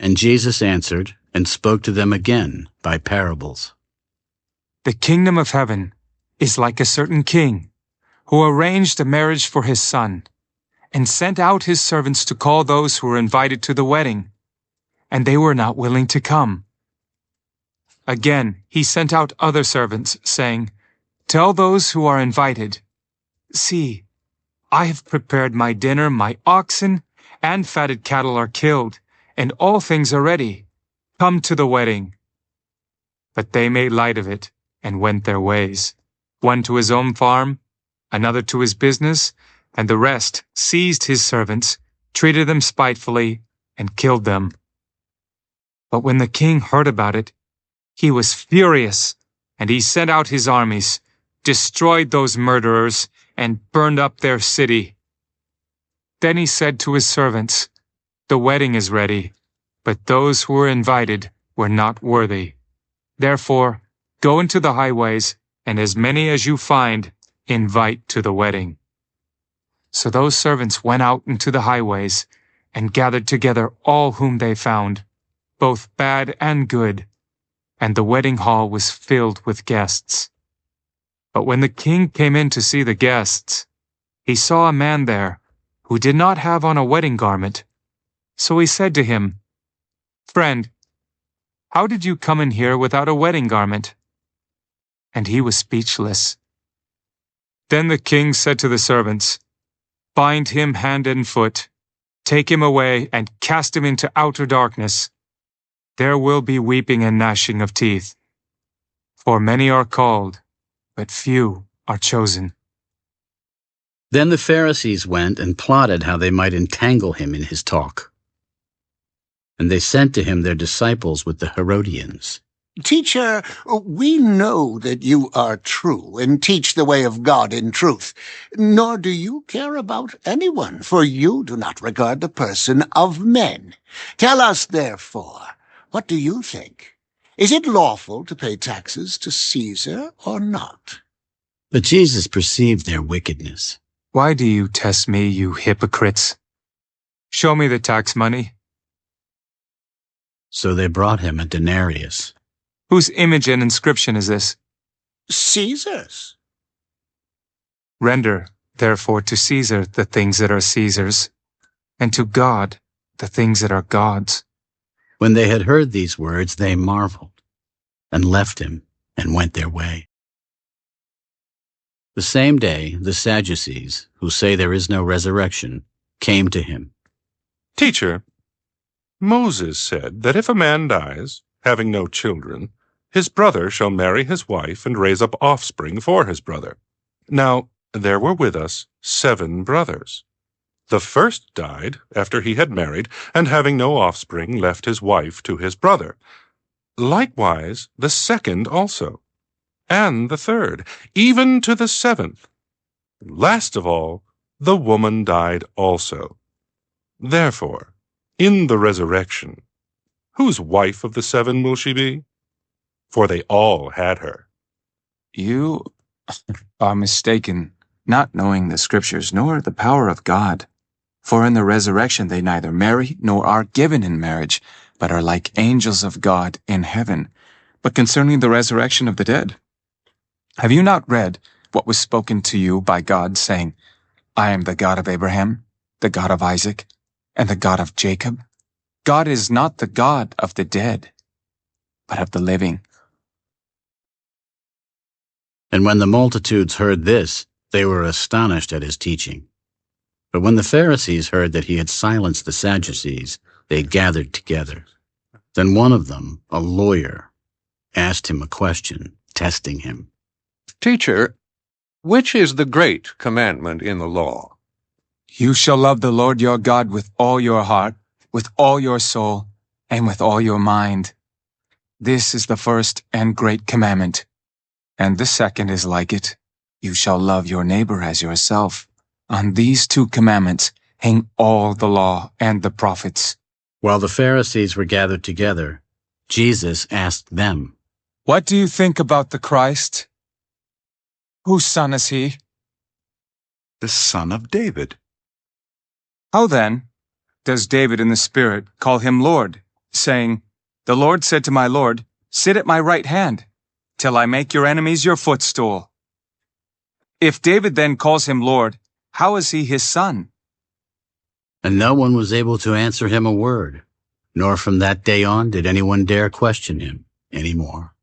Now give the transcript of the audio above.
And Jesus answered and spoke to them again by parables. The kingdom of heaven is like a certain king who arranged a marriage for his son and sent out his servants to call those who were invited to the wedding, and they were not willing to come. Again, he sent out other servants, saying, "Tell those who are invited, 'See, I have prepared my dinner, my oxen and fatted cattle are killed, and all things are ready. Come to the wedding.' But they made light of it and went their ways, one to his own farm, another to his business, and the rest seized his servants, treated them spitefully, and killed them. But when the king heard about it, he was furious, and he sent out his armies, destroyed those murderers, and burned up their city. Then he said to his servants, 'The wedding is ready, but those who were invited were not worthy. Therefore, go into the highways, and as many as you find, invite to the wedding.' So those servants went out into the highways and gathered together all whom they found, both bad and good, and the wedding hall was filled with guests. But when the king came in to see the guests, he saw a man there who did not have on a wedding garment. So he said to him, 'Friend, how did you come in here without a wedding garment?' And he was speechless. Then the king said to the servants, 'Bind him hand and foot, take him away and cast him into outer darkness. There will be weeping and gnashing of teeth. For many are called, but few are chosen.'" Then the Pharisees went and plotted how they might entangle him in his talk. And they sent to him their disciples with the Herodians. "Teacher, we know that you are true and teach the way of God in truth, nor do you care about anyone, for you do not regard the person of men. Tell us, therefore, what do you think? Is it lawful to pay taxes to Caesar or not?" But Jesus perceived their wickedness. "Why do you test me, you hypocrites? Show me the tax money." So they brought him a denarius. "Whose image and inscription is this?" "Caesar's." "Render, therefore, to Caesar the things that are Caesar's, and to God the things that are God's." When they had heard these words, they marveled, and left him, and went their way. The same day, the Sadducees, who say there is no resurrection, came to him. "Teacher, Moses said that if a man dies, having no children, his brother shall marry his wife and raise up offspring for his brother. Now, there were with us 7 brothers. The first died after he had married, and having no offspring, left his wife to his brother. Likewise the second also, and the third, even to the 7th. Last of all, the woman died also. Therefore, in the resurrection, whose wife of the 7 will she be? For they all had her." "You are mistaken, not knowing the Scriptures nor the power of God. For in the resurrection they neither marry nor are given in marriage, but are like angels of God in heaven. But concerning the resurrection of the dead, have you not read what was spoken to you by God, saying, 'I am the God of Abraham, the God of Isaac, and the God of Jacob'? God is not the God of the dead, but of the living." And when the multitudes heard this, they were astonished at his teaching. But when the Pharisees heard that he had silenced the Sadducees, they gathered together. Then one of them, a lawyer, asked him a question, testing him. "Teacher, which is the great commandment in the law?" "You shall love the Lord your God with all your heart, with all your soul, and with all your mind. This is the first and great commandment. And the second is like it. You shall love your neighbor as yourself. On these 2 commandments hang all the law and the prophets." While the Pharisees were gathered together, Jesus asked them, "What do you think about the Christ? Whose son is he?" "The son of David." "How then does David in the Spirit call him Lord, saying, "The Lord said to my Lord, 'Sit at my right hand, till I make your enemies your footstool.'" If David then calls him Lord, how is he his son? And no one was able to answer him a word, nor from that day on did anyone dare question him any more.